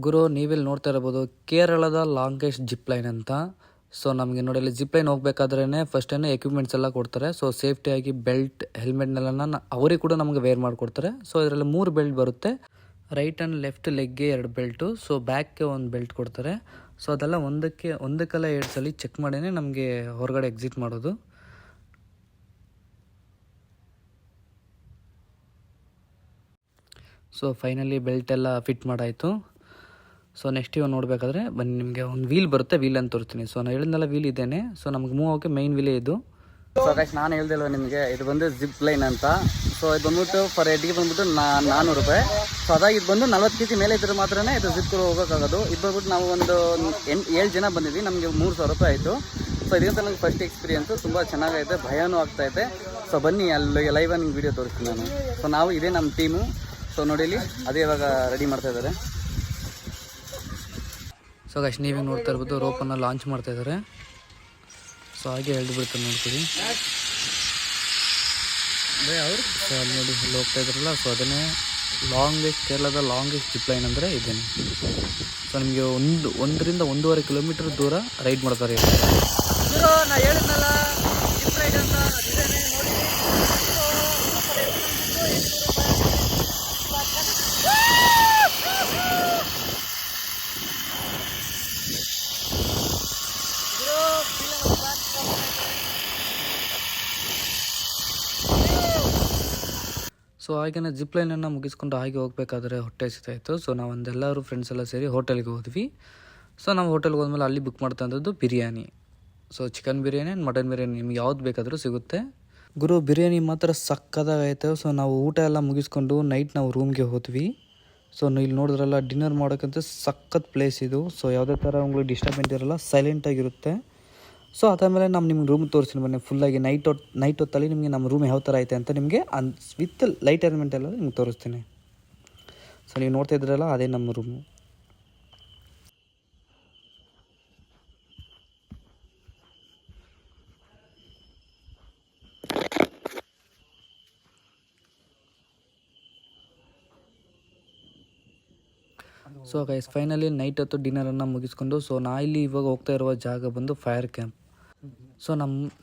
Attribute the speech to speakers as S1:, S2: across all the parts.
S1: ಗುರು ನೀವಿಲ್ಲಿ ನೋಡ್ತಾ ಇರ್ಬೋದು ಕೇರಳದ ಲಾಂಗೆಸ್ಟ್ ಜಿಪ್ ಲೈನ್ ಅಂತ. ಸೊ ನಮಗೆ ನೋಡಿ ಅಲ್ಲಿ ಜಿಪ್ ಲೈನ್ ಹೋಗ್ಬೇಕಾದ್ರೇ ಫಸ್ಟೇ ಎಕ್ವಿಪ್ಮೆಂಟ್ಸ್ ಎಲ್ಲ ಕೊಡ್ತಾರೆ. ಸೊ ಸೇಫ್ಟಿಯಾಗಿ ಬೆಲ್ಟ್ ಹೆಲ್ಮೆಟ್ನೆಲ್ಲ ಅವರಿಗೆ ಕೂಡ ನಮಗೆ ವೇರ್ ಮಾಡಿಕೊಡ್ತಾರೆ. ಸೊ ಇದರಲ್ಲಿ 3 ಬೆಲ್ಟ್ ಬರುತ್ತೆ, ರೈಟ್ ಆ್ಯಂಡ್ ಲೆಫ್ಟ್ ಲೆಗ್ಗೆ 2 ಬೆಲ್ಟು, ಸೊ ಬ್ಯಾಕ್ಗೆ 1 ಬೆಲ್ಟ್ ಕೊಡ್ತಾರೆ. ಸೊ ಅದೆಲ್ಲ ಒಂದಕ್ಕೆಲ್ಲ 2 ಸಲ ಚೆಕ್ ಮಾಡಿನೇ ನಮಗೆ ಹೊರಗಡೆ ಎಕ್ಸಿಟ್ ಮಾಡೋದು. ಸೊ ಫೈನಲಿ ಬೆಲ್ಟ್ ಎಲ್ಲ ಫಿಟ್ ಮಾಡಾಯಿತು. ಸೊ ನೆಕ್ಸ್ಟ್ ಇವಾಗ ನೋಡಬೇಕಾದ್ರೆ ಬನ್ನಿ, ನಿಮಗೆ ಒಂದು ವೀಲ್ ಬರುತ್ತೆ, ವೀಲ್ ಅಂತ ತೋರಿಸ್ತೀನಿ. ಸೊ ನಾನು ಹೇಳಿದ್ನೆಲ್ಲ ವೀಲ್ ಇದ್ದೇನೆ. ಸೊ ನಮಗೆ ಮೂವ್ ಆಗೋಕ್ಕೆ ಮೈನ್ ವೀಲೇ ಇದು. ಸೊ ಗೈಸ್ ನಾನು ಹೇಳ್ದಿಲ್ವ ನಿಮಗೆ, ಇದು ಬಂದು ಜಿಪ್ ಲೈನ್ ಅಂತ. ಸೊ ಇದು ಬಂದ್ಬಿಟ್ಟು ಫರ್ ಹೆಡ್ಗೆ ಬಂದ್ಬಿಟ್ಟು 400 ರೂಪಾಯಿ. ಸೊ ಅದಾಗಿ ಇದು ಬಂದು 40 kg ಮೇಲೆ ಇದ್ರೆ ಮಾತ್ರ ಇದು ಜಿಪ್ ಹೋಗೋಕ್ಕಾಗೋದು. ಇದು ಬಂದ್ಬಿಟ್ಟು ನಾವು ಒಂದು 7 ಜನ ಬಂದಿದ್ವಿ, ನಮಗೆ 3000 ರೂಪಾಯಿ ಆಯಿತು. ಸೊ ಇದರಿಂದ ನನಗೆ ಫಸ್ಟ್ ಎಕ್ಸ್ಪೀರಿಯೆನ್ಸು ತುಂಬ ಚೆನ್ನಾಗೈತೆ, ಭಯನೂ ಆಗ್ತಾಯಿದೆ. ಸೊ ಬನ್ನಿ ಅಲ್ಲಿ ಲೈವ್ ನಿಮ್ಗೆ ವೀಡಿಯೋ ತೋರಿಸ್ತೀನಿ ನಾನು. ಸೊ ನಾವು ಇದೇ ನಮ್ಮ ಟೀಮು. ಸೊ ನೋಡಿ ಇಲ್ಲಿ ಅದೇ ಇವಾಗ ರೆಡಿ ಮಾಡ್ತಾ ಇದ್ದಾರೆ. ಸೊ ಗೈಸ್ ನೀವೇ ನೋಡ್ತಾ ಇರ್ಬೋದು, ರೋಪನ್ನು ಲಾಂಚ್ ಮಾಡ್ತಾ ಇದ್ದಾರೆ. ಸೊ ಹಾಗೆ ಬಿಡ್ತಾರೆ ನೋಡ್ತೀವಿ. ಸೊ ಅಲ್ಲಿ ನೋಡಿ ಅಲ್ಲಿ ಹೋಗ್ತಾ ಇದ್ರಲ್ಲ, ಸೊ ಅದನ್ನೇ ಕೇರಳದ ಲಾಂಗೆಸ್ಟ್ ಜಿಪ್ ಲೈನ್ ಅಂದರೆ ಇದೇನೆ. ಸೊ ನಿಮಗೆ 1 to 1.5 ಕಿಲೋಮೀಟರ್ ದೂರ ರೈಡ್ ಮಾಡ್ತಾರೆ. ಸೊ ಹಾಗೆಯೇ ಜಿಪ್ ಲೈನನ್ನು ಮುಗಿಸ್ಕೊಂಡು ಹಾಗೆ ಹೋಗಬೇಕಾದ್ರೆ ಹೊಟ್ಟೆ ಹಸಿತಾಯಿತ್ತು. ಸೊ ನಾವು ಎಲ್ಲರೂ ಫ್ರೆಂಡ್ಸ್ ಎಲ್ಲ ಸೇರಿ ಹೋಟೆಲ್ಗೆ ಹೋದ್ವಿ. ಸೊ ನಾವು ಹೋಟೆಲ್ಗೆ ಹೋದ್ಮೇಲೆ ಅಲ್ಲಿ ಬುಕ್ ಮಾಡ್ತಾ ಇದ್ದದ್ದು biryani. So chicken biryani and mutton biryani ನಿಮ್ಗೆ ಯಾವ್ದು ಬೇಕಾದರೂ ಸಿಗುತ್ತೆ. ಗುರು ಬಿರಿಯಾನಿ ಮಾತ್ರ ಸಕ್ಕತ್ತಾಗೈತೆ. ಸೊ ನಾವು ಊಟ ಎಲ್ಲ ಮುಗಿಸ್ಕೊಂಡು ನೈಟ್ ನಾವು ರೂಮ್ಗೆ ಹೋದ್ವಿ. ಸೊ ಇಲ್ಲಿ ನೋಡಿದ್ರಲ್ಲ, ಡಿನ್ನರ್ ಮಾಡೋಕ್ಕಂತ ಸಖತ್ ಪ್ಲೇಸ್ ಇದು. ಸೊ ಯಾವುದೇ ಥರ உங்களுக்கு ಡಿಸ್ಟರ್ಬೆನ್ಸ್ ಇರಲ್ಲ, ಸೈಲೆಂಟಾಗಿರುತ್ತೆ. ಸೊ ಅದಾದಮೇಲೆ ನಾನು ನಿಮ್ಗೆ ರೂಮ್ ತೋರಿಸ್ತೀನಿ ಬನ್ನಿ. ಫುಲ್ಲಾಗಿ ನೈಟ್ ಹೊತ್ತಲ್ಲಿ ನಿಮಗೆ ನಮ್ಮ ರೂಮ್ ಯಾವ ಥರ ಐತೆ ಅಂತ ನಿಮಗೆ ವಿತ್ ಲೈಟ್ ಅರೇಂಜ್ಮೆಂಟ್ ಎಲ್ಲ ನಿಮ್ಗೆ ತೋರಿಸ್ತೀನಿ. ಸೊ ನೀವು ನೋಡ್ತಾ ಇದ್ರಲ್ಲ, ಅದೇ ನಮ್ಮ room. So guys finally night ಹೊತ್ತು ಡಿನ್ನರನ್ನು ಮುಗಿಸ್ಕೊಂಡು, ಸೊ ಇಲ್ಲಿ ಇವಾಗ ಹೋಗ್ತಾ ಇರುವ ಜಾಗ ಬಂದು ಫೈರ್ ಕ್ಯಾಂಪ್. ಸೊ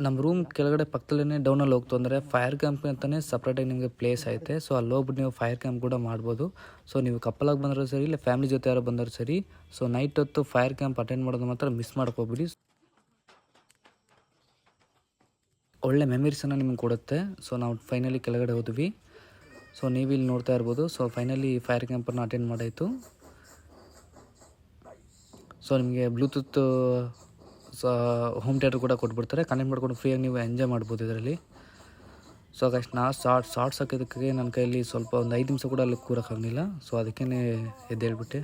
S1: ನಮ್ಮ ರೂಮ್ ಕೆಳಗಡೆ ಪಕ್ಕದಲ್ಲೇ ಡೌನಲ್ಲಿ ಹೋಗ್ತು ಅಂದರೆ ಫೈರ್ ಕ್ಯಾಂಪ್ ಅಂತಲೇ ಸಪ್ರೇಟಾಗಿ ನಿಮಗೆ ಪ್ಲೇಸ್ ಐತೆ. ಸೊ ಅಲ್ಲಿ ಹೋಗ್ಬಿಟ್ಟು ನೀವು ಫೈರ್ ಕ್ಯಾಂಪ್ ಕೂಡ ಮಾಡ್ಬೋದು. ಸೊ ನೀವು ಕಪ್ಪಲಾಗಿ ಬಂದರೂ ಸರಿ, ಇಲ್ಲ ಫ್ಯಾಮಿಲಿ ಜೊತೆ ಯಾರು ಬಂದರೂ ಸರಿ, ಸೊ ನೈಟ್ ಹೊತ್ತು ಫೈರ್ ಕ್ಯಾಂಪ್ ಅಟೆಂಡ್ ಮಾಡೋದು ಮಾತ್ರ ಮಿಸ್ ಮಾಡ್ಕೋಬಿಡಿ. ಒಳ್ಳೆ ಮೆಮರೀಸನ್ನು ನಿಮ್ಗೆ ಕೊಡುತ್ತೆ. ಸೊ ನಾವು ಫೈನಲಿ ಕೆಳಗಡೆ ಹೋದ್ವಿ. ಸೊ ನೀವು ಇಲ್ಲಿ ನೋಡ್ತಾ ಇರ್ಬೋದು. ಸೊ ಫೈನಲಿ ಫೈರ್ ಕ್ಯಾಂಪನ್ನು ಅಟೆಂಡ್ ಮಾಡಾಯಿತು. ಸೊ ನಿಮಗೆ ಬ್ಲೂಟೂತ್ ಹೋಮ್ ಥಿಯೇಟರ್ ಕೂಡ ಕೊಟ್ಬಿಡ್ತಾರೆ, ಕನೆಕ್ಟ್ ಮಾಡ್ಕೊಂಡು ಫ್ರೀಯಾಗಿ ನೀವು ಎಂಜಾಯ್ ಮಾಡ್ಬೋದು ಇದರಲ್ಲಿ. ಸೊ ಅಷ್ಟು ಶಾರ್ಟ್ಸ್ ಹಾಕೋದಕ್ಕೆ ನನ್ನ ಕೈಯಲ್ಲಿ ಸ್ವಲ್ಪ ಒಂದು 5 ನಿಮಿಷ ಕೂಡ ಅಲ್ಲಿ ಕೂರೋಕ್ಕಾಗಲಿಲ್ಲ. ಸೊ ಅದಕ್ಕೇ ಎದ್ದೇಳ್ಬಿಟ್ಟೆ.